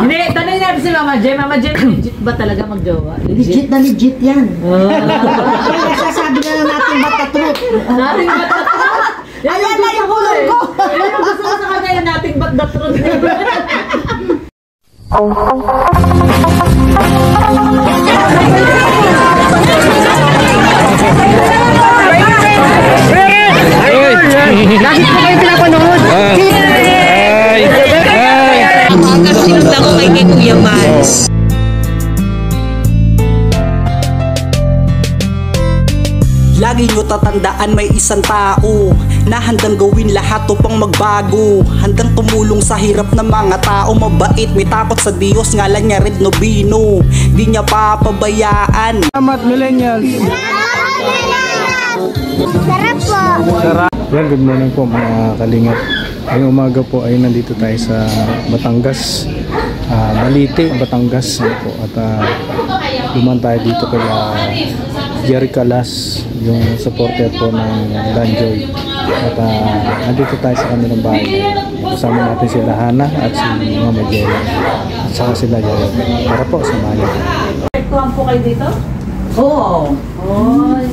Hindi, tanongin natin si Mama Jem. Mama Jem, legit ba talaga mag-jowa? Legit na legit yan. Nasasabi na natin ba't the truth. Nating ba't the truth? Ayan na yung hulog ko. Yan yung gusto ko sa kanya yung nating ba't the truth. Lagi ko kayo pinapanood. Sinundan ko kay Kuya Mans. Lagi nyo tatandaan may isang tao na handang gawin lahat upang magbago. Handang tumulong sa hirap ng mga tao. Mabait, may takot sa Diyos, ngalan niya Red Nobino. Di niya papabayaan. Salamat millennials. Sarap po. Sarap. Yan, good morning po mga kalingap. Ngayong umaga po ay nandito tayo sa Batangas, Balite, Batangas po. At duman tayo dito kay Jerry Calas, yung supporter po ng Danjoy. At nandito tayo sa kanilang bahay. Kasama natin sila Hana at si Mama Jella at saka sila Jella. Para po samahan niyo. Tuhan po kayo dito? Oo. Oy.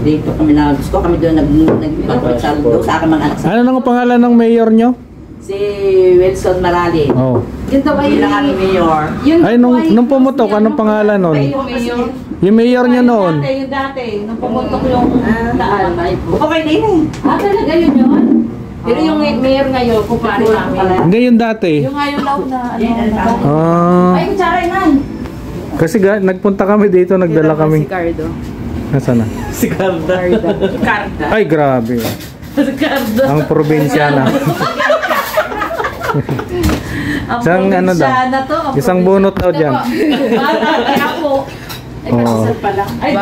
Dito kami na gusto kami doon nagpapasal doon sa aking mga anak. Ano nang pangalan ng mayor nyo? Si Wilson Marali. Oh. Yun daw ay Yun ang aming mayor. Ay, nung pumutok, anong pangalan nun? Yung mayor nyo noon? Yung dati, nung pumutok yung daan. Upo kayo din eh. Talaga yun yun? Pero yung mayor ngayon, kumpare namin. Hindi, yung dati. Yung ngayon daw na ay, kutsara yun. Kasi nagpunta kami dito, nagdala kami. Si Cardo. Nasaan na? Si Carda. Carda. Ay, grabe. Si Cardo. Ang probinsya na. Isang ano daw? Isang bunot daw dyan. Kaya po. Ay, kasal pa lang. Ay,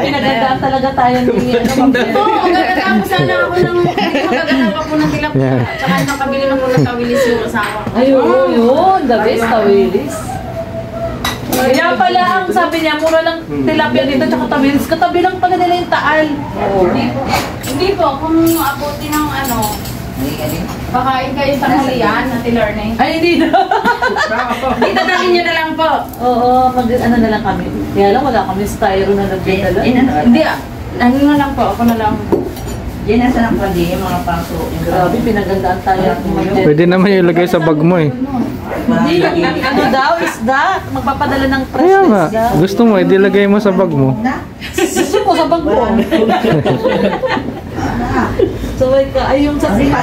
pinagandaan talaga tayo ng Oo, magaganda mo sana ako ng magaganda pa po ng tilapia. Tsaka nakabili na po ng tawilis yung asawa. Ayun, yun. The best tawilis. Kaya pala ang sabi niya, mura lang tilapia dito tsaka tawilis. Katabi lang pala nila yung taal. Hindi po, kung abuti ng ano, bakain kayo sa halian na learning. Ay, hindi na. Dito dalhin nyo na lang po. Oo, ano na lang kami. Kaya lang wala kami styro na nagdadala. Hindi ano na lang po, ako na lang. Yan nasa ng pandi, yung mga paso. Grabe, pinagandaan tayo. Pwede naman ilagay sa bag mo eh. Hindi, ano daw, isda. Magpapadala ng fresh Kaya na nga, isda. gusto mo, ilagay mo sa bag mo. Gusto ko sa bag mo. So, ay yung sa sita.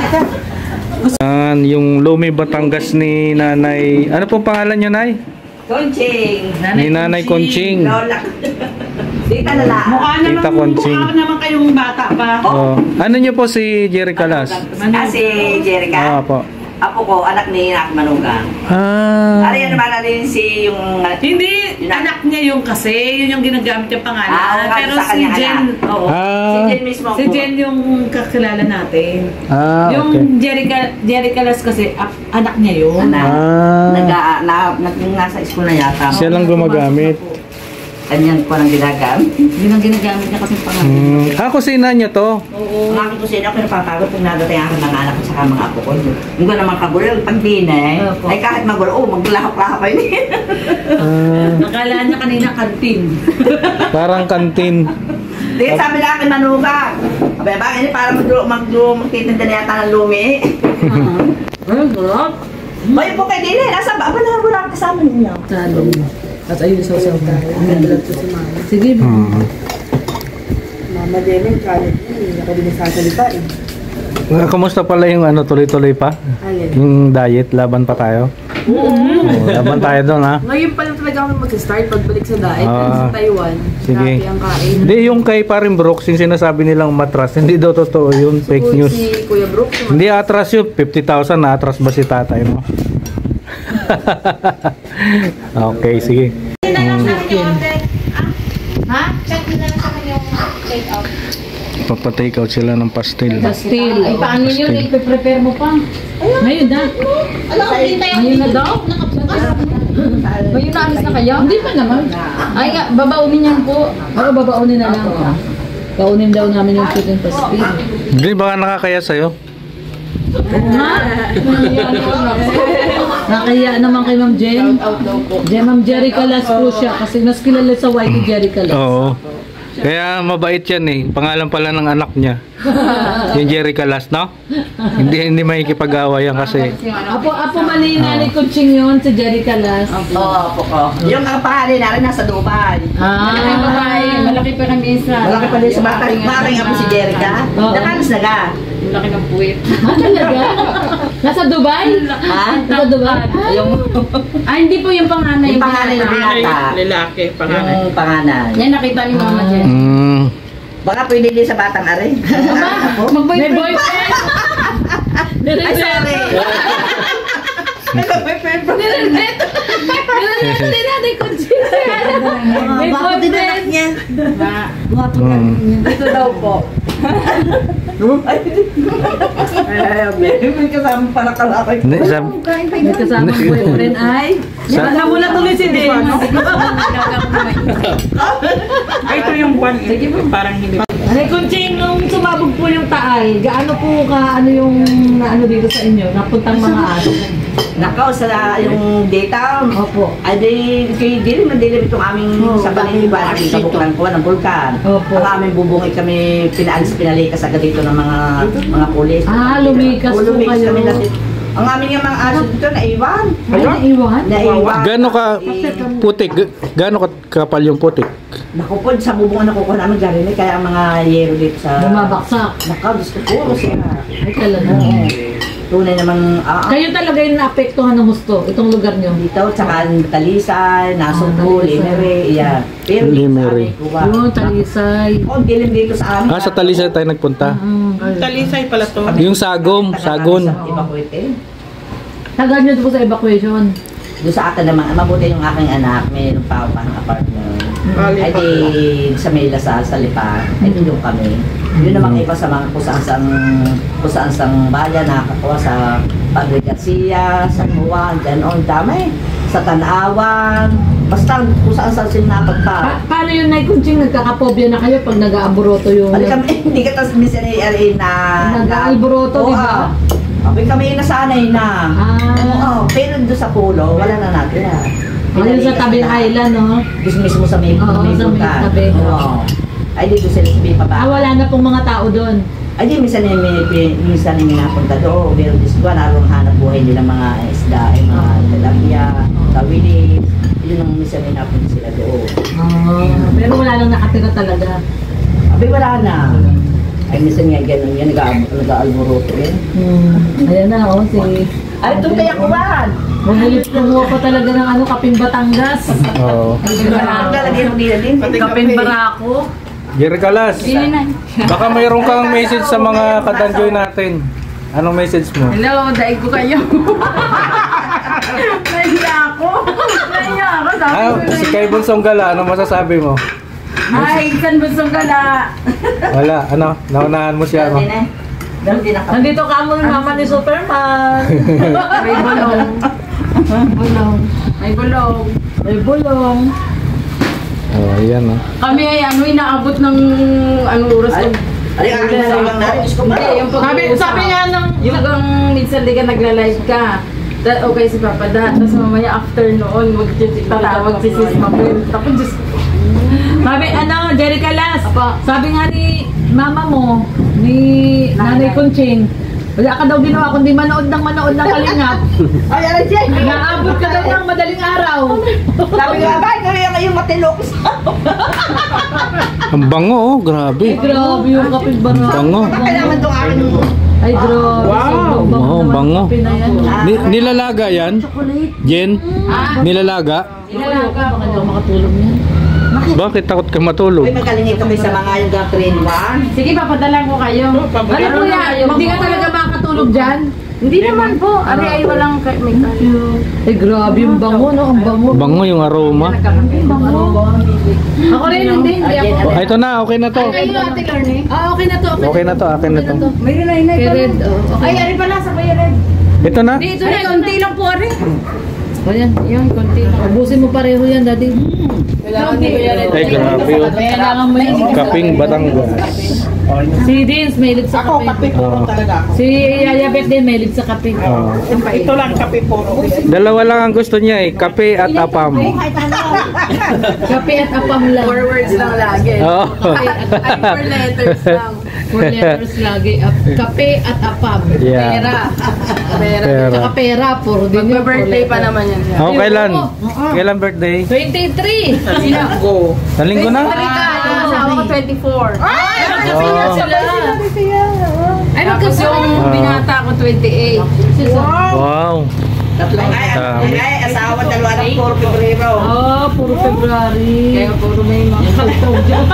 Yung Lumi Batangas ni Nanay. Ano pong pangalan niyo, Nay? Conching. Ni Nanay Conching. Lola. Tita na lang. Tita Conching. Mukha naman kayong bata pa. Oh. Ano niyo po si Jerry Calas? Si Jerica. Po. Apo ko, anak ni Nak Manugang. Ano yan naman na rin si yung... Hindi, anak niya yung kasi, yun yung ginagamit yung pangalan. Pero sa si kanya Jen, oo. Si Jen mismo. Si Jen yung kakilala natin. Okay. Yung Jerry Calas kasi, anak niya yun. Nasa school na yata. Siya lang gumagamit. Kanyan ko lang ginagamit. Yun ang ginagamit niya kasi pangalan. Kusina niya to? Oo. Ang aking kusina ko napapagod pag nadatay ang mga anak ko saka mga apo ko. Yung ko naman kabulil, pag din eh. Ay kahit magulo, maglahap-lahap ay din. Nakala niya kanina kantin. Parang kantin. Di sabi na akin Manugang. Abay ba, ini para magtitinda na yata ng lumi. Ano ba? May po kayo din eh. Nasa ba? Aba na wala kasama ninyo. Talong. At ayun sa usaw tayo. Ang ganda lang si Mama. Sige. Mama Delen, kalit niya. Nakabili sa salita eh. Kamusta pala yung tuloy-tuloy pa? Yung diet, laban pa tayo? Laban tayo doon ha? Ngayon pa lang talaga ako mag-start pagbalik sa diet. Sa Taiwan. Sige. Ang kain. Hindi, yung kay Paring Brooks, yung sinasabi nilang matras, hindi daw totoo yun, fake news. Si Kuya Brooks. Hindi atras yun, 50,000 na atras ba si tatay mo? Okay, sige. Ha? Check mo na lang sa kanya yung take out. Papatake out sila ng pastel. Pastil. Ay, paano yun? I-prepare mo pa. Ngayon na. Ngayon na daw? Ngayon na alis na kayo? Hindi pa naman. Ay, babaunin yan po. Baka babaunin na lang. Paunin daw namin yung chicken pastil. Hindi, baka nakakaya sa'yo. Ha? Nakaya naman kay Ma'am Jen. Ma'am Jerry Calas po siya kasi mas kilala sa YT Jerry Calas. Oo. Kaya mabait yan eh. Pangalan pala ng anak niya. Yung Jerry Calas, no? Hindi makikipag-away yan kasi. Apo mali na ni Kunching yun, si Jerry Calas. Oo, po ko. Yung ang pangalan natin nasa Dubai. Malaki pa kami isa. Malaki pa din sa making ako si Jerica. Nakalis na ka. Malaki ng puwit. Talaga? Nasa Dubai? Ha? Nasa Dubai? Hindi po yung panganay. Yung pangalan ng binata. Lalaki, pangalan. Yung pangalan. Yan nakita ni Mama Jen. Baka pwede din sa batang are. May boyfriend? Ay, sorry. Hindi natin Kunching. May boyfriend. Ito daw po. May kasama para kalakay. May kasamang boyfriend ay? Alam mo na tuloy si Den. Ito yung buwan. Sige po, parang hindi. Ay, Kunching, nung sumabog po yung Taal, gaano po yung dito sa inyo? Napuntang mga ano? Nakaw sa yung data. Opo. Ay di kay dili madilim itong aming sa Baliniban sa buklan ko ng bulkan. Opo. Ang aming bubungay kami pinalikas agad dito ng mga pulis. Lumikas po Lumikas kayo. kami natin. Ang aming yung mga aso dito naiwan. Ay, naiwan? Naiwan. Gaano ka putik? Gaano ka kapal yung putik? Nakupod sa bubungan na kukuha namin garinig kaya ang mga yero dito sa... Bumabaksak. Nakaw, Diyos ko puro siya. Ay, talaga. Tunay namang... Kayo talaga yung naapektuhan ng gusto, itong lugar nyo. Dito, tsaka Talisay, Nasugbo, Limere, iya. Pero Limere. Yung Talisay. Dilim dito sa amin. Sa Talisay tayo nagpunta. Talisay pala to. Yung Sagon. Evacuate. Tagal nyo po sa evacuation. Doon sa akin naman, mabuti yung aking anak, mayroon pa ako ng apartment. Ay di sa may Lasal, sa Lipa, ay doon kami. Yun naman iba sa mga kusang bayan nakakakuha sa Padre Garcia, sa Juan, Ganon, dami. Sa Tanawan, basta kusang sila napagpa. Paano yun, Nay Kunching, nagkakapobya na kayo pag nag-aabroto yung... Bali kami, hindi ka tas minsan na... Nag-aalboroto, di ba? Okay, kami nasanay na. Oo, pero doon sa pulo, wala na natin na. Ayun sa tabing island, no? Doon mismo sa may Oo, sa may tabi. Oo. Ay, dito sila sa may pababa. Wala na pong mga tao doon. Ay, di, minsan may napunta doon. Pero Diyos ko, narong hanap buhay nila mga isda, ay mga talapia, tawilis. Yun ang minsan may napunta sila doon. Pero wala lang nakatira talaga. Abay, wala na. Ay, minsan nga ganun yan, nag-aalboroto yan. Ayan na, si... Ay, doon kaya kuwan! Kumuha pa talaga ng Kaping Batangas. Oo. Ang lalagyan mo nila din. Kaping Barako. Jerry Calas. Baka mayroon kang message sa mga kadanjoy natin. Anong message mo? Hello, daig ko kayo. Nahiya ako. Si Kay Bunsong Gala, anong masasabi mo? Ay, San Busong Gala. Wala, naunahan mo siya. Nandito ka mo yung mama ni Superman. May bulong. May bulong. May bulong. Ayan Kami ay inaabot ng oras. Ay, ang lang natin. Diyos ko ba? Sabi nga yung minsan di ka nagla-live ka. Okay si Papa Da. Tapos mamaya after noon, tatawag si Sis Mabel. Tapos Diyos ko. Sabi, Jerry Calas. Sabi nga ni mama mo, ni Nanay Kunching, wala ka daw ginawa kundi manood ng Kalingap. Ay, alam siya. Naabot ka daw ng madaling araw. Sabi nga ba, kayong matilok. Ang bango, grabe. Grabe yung Kaping Barako. Bango. Kailangan itong akin. Ay, grabe. Wow, bango. Kape na yan. Nilalaga yan? Jen? Nilalaga? Baka hindi ako makatulog yan. Bakit takot ka matulog? Ay, magalingin kami sa mga yung train one. Sige, papadalan ko kayo. Ano po yan? Hindi ka talaga makatulog dyan? Hindi naman po. Ari ay walang may Ay, grabe yung bango, no? Ang bango. Bango yung aroma. Ako rin, hindi ako. Ay, ito na, okay na to. Kayo, Ate Lorne? Okay na to. Okay na to, akin na to. Mayroon na inay. Red, Ay, ari pala sa Kuya Red. Ito na? Dito na, konti lang po ari. O yan, yung konti. Ubusin mo pareho yan, Daddy. Kailangan ni Kuya Red. Ay, grabe. Kailangan mo yan. Kaping Batangas. Si Dins, mahilig sa Ako, kape kape. puro talaga ako. Si Yayabet din, mahilig sa kape. Ito lang kape puro. Dalawa lang ang gusto niya eh, kape at apam. Kape at apam lang. 4 words lang lagi. Oo. Ay, 4 letters lang. 4 letters lagi. Kape at apam. Yeah. Pera. Pera. Pera. Tsaka pera, puro din yun. Magpa-birthday pa naman yan siya. Oh, kailan? Kailan birthday? 23! Sino? Go. Sa linggo na? Yung asawa ko 24. Ay, magkasino Oh. sila! Ay, Tapos yung binata ko 28. Wow. Tatlong ay, asawa, dalawa ng puro Pebrero. Oh, puro February. Kaya puro may mga Kaltong joke.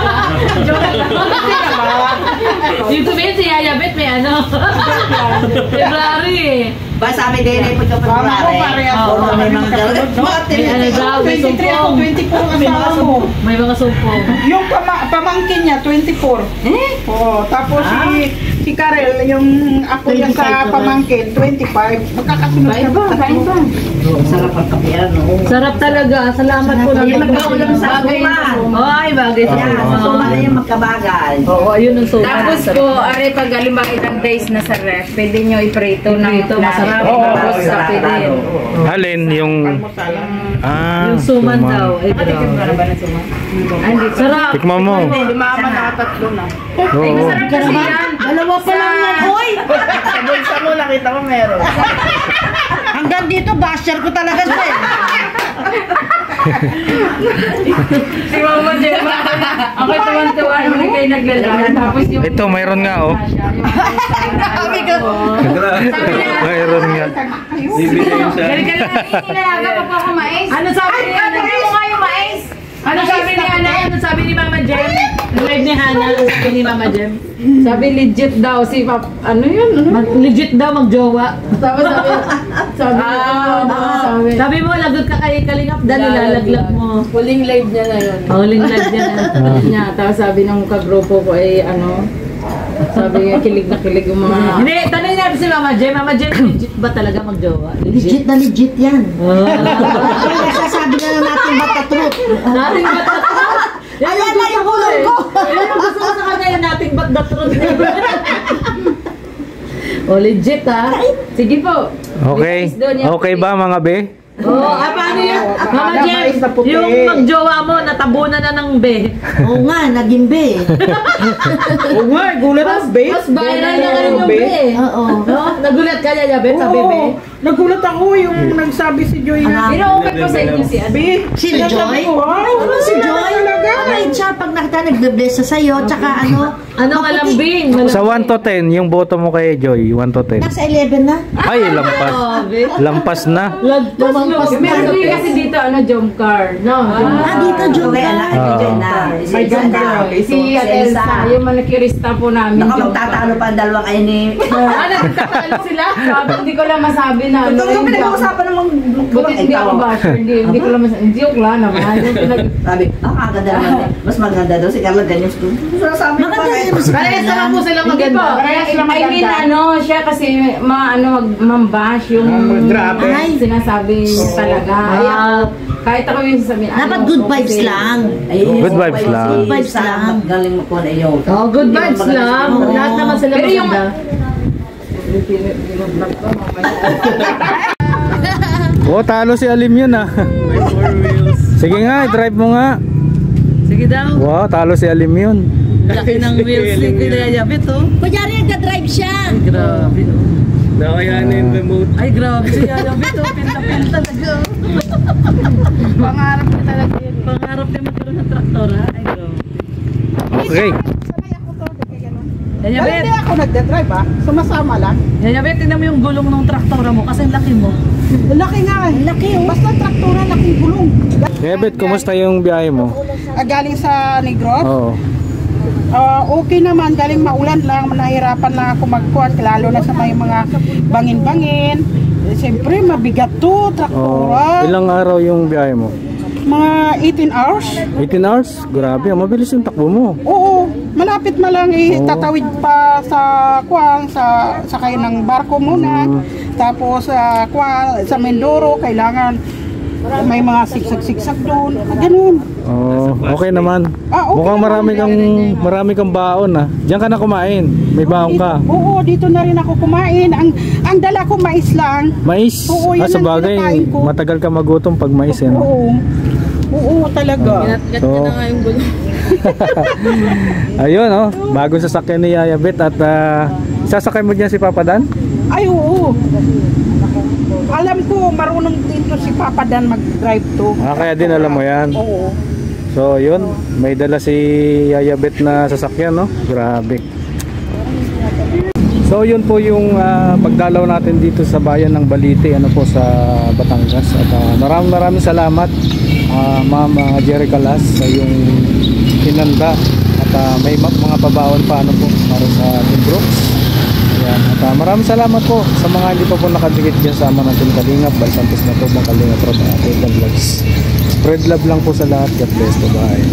Joke lang. Dito ba yun si Yayabet may ano? February eh. Ba sabi din ay pagka-February. Puro may mga galot. May ano daw, may 23 ako, sumpong. 24 ang asawa mo. May mga sumpong. Yung pamangkin niya, 24. Oo, tapos si Karel, yung ako yan sa pamangkin, 25. Magkakasunod ka ba? Sarap ang kapian, no? Sarap talaga. Salamat po Ay, naman. magkaulam sa suman. Ay, bagay sa Yan, sa suman na yung magkabagay. Oo, ayun ang suman. Tapos po, are pag halimbawa ilang days na sa ref, pwede nyo iprito ng Prito, masarap. Tapos kape din. Alin yung... Ah, Yung suman daw. Ay, Nakatikim ka na ba ng suman? Ay, hindi. sarap. tikman mo. Si mama nakatatlo na. Ay, Oo. masarap kasi yan. Dalawa pa lang yan. Hoy! Sa bulsa mo, nakita ko meron. Hanggang dito, basher ko talaga siya eh. Si Mama Gemma. Ako tuwan-tuwa naman kayo naglalaro. Tapos yung... Ito, mayroon nga oh. Sabi ko. Mayroon nga. Galing ka na. Inalaga pa po ako mais. Ano sabi ni Ana? Ano nga yung mais? Ano sabi ni Ana? Ano sabi ni Mama Jem? Live ni Hana. Ano sabi ni Mama Jem? Sabi legit daw si Pap... Ano yun? Legit daw magjowa. Tapos sabi... Sabi mo, lagot ka kay Kalingap. Dali lalaglag mo. Huling live niya na yun. Huling live niya na. Niya, tapos sabi ng kagrupo ko ay ano, sabi nga kilig na kilig yung mga... Hindi, tanong natin si Mama Jem. Mama Jem, legit ba talaga magjowa? Legit na legit yan. Ah. Sasabi na lang natin bata truth. Nating ba't the truth? Ayan na yung hulog ko. Yan ang gusto ko sa kanya yung nating ba't the truth. Oh, legit ha? Sige po. Okay. Okay ba mga be? Oh, paano yun? Mama Jem, mais na puti. yung magjowa mo, natabunan na ng be. Oo nga, naging be. Oo nga, gulat ang babe. Mas viral na ngayon yung be. Oo. No? Nagulat ka, Yayabet, sa bebe. Nagulat ako yung nagsabi si Joy na, Ino-open ko sa inyo si ano. Be, Si sinasabi Joy? ko, wow, Ano si Joy? Mabait siya pag nakita nagbe-bless siya sa'yo. Tsaka ano, Ano malambing? Sa 1 to 10, yung boto mo kay Joy, 1 to 10. nasa 11 na. Ay, lampas. Lampas na. Lumampas Meron din kasi dito ano jump car, no? Dito, Joy. Okay, anak, ito Joy na. May jump car. Si Elsa, yung manikirista po namin. Baka jump car. magtatalo pa ang dalawang ay ni... Nagtatalo sila? Sabi, hindi ko lang masabi na ano. Ito yung pinag-uusapan namang... Buti hindi ako basher. Hindi ko lang masabi. Joke lang naman. Sabi, kaganda naman eh. Mas maganda daw si Carla ganyan. Sabi ko Maganda yun. Parehas naman po silang Hindi po. maganda. I mean, ano, siya kasi mambash yung grabe. sinasabi talaga. Ay, ako, kahit ako yung sasabihin. Dapat good vibes lang. Good vibes lang. Good vibes lang. Galing mo po na yun. Oh, good vibes lang. Oo. Lahat naman sila Pero yung- maganda. Oh, talo si Alim yun ah. Sige nga, drive mo nga. Sige daw. Wow, talo si Alim yun. Laki ng wheels ni Yayabet, oh. Kunyari nagka-drive siya. Grabe, oh. Nakayanin remote. Ay, grabe si Yayabet, oh. Pinta-pinta talaga, oh. Pangarap ko talaga yun. Pangarap niya magkaroon ng traktor, ha? Ay, grabe. Okay. Hindi Yayabet, ako nagdadrive sumasama lang. Yayabet, tingnan mo yung gulong ng traktora mo kasi ang laki mo. Laki nga eh. Laki oh. Basta traktura, laking gulong. Bebet, kumusta yung biyahe mo? Galing sa Negros. Oo. Okay naman, galing maulan lang, nahirapan lang ako magkuhan, lalo na sa may mga bangin-bangin. Siyempre, mabigat to, Oh, traktura. ilang araw yung biyahe mo? Mga 18 hours. 18 hours? Grabe, mabilis yung takbo mo. Oo, malapit na lang tatawid pa sa kuwang, sa sakay ng barko muna. Tapos sa Mindoro, kailangan May mga sigsag-sigsag doon. Ganun. Oh, okay naman. Okay Mukhang naman. marami kang baon ah. Diyan ka na kumain. May baon ka. Oo, dito na rin ako kumain. Ang dala ko mais lang. Mais? Oo, yun Sa ang bagay, kinakain ko. matagal ka magutom pag mais eh, no? Oo, talaga. Gat So, ka na nga yung gulo. ayun oh, bagong sasakyan ni Yaya Bet at sasakay mo dyan si Papa Dan? Ay, oo. Alam ko, marunong dito si Papa Dan mag-drive to. Kaya din alam mo yan. Oo. So yun, may dala si Yaya Bet na sasakyan, no? Grabe. So yun po yung pagdalaw natin dito sa bayan ng Balite, ano po, sa Batangas. At maraming salamat Ma'am Jerry Calas sa yung hinanda. At may mga pabaon pa, ano po, para sa Team Brooks. Ayan. At maraming salamat po sa mga hindi pa po nakadikit dyan sa ama natin Kalingap, Balsantos na po, Kalingap, Rob, Vlogs. Spread love lang po sa lahat. God bless po. Bye.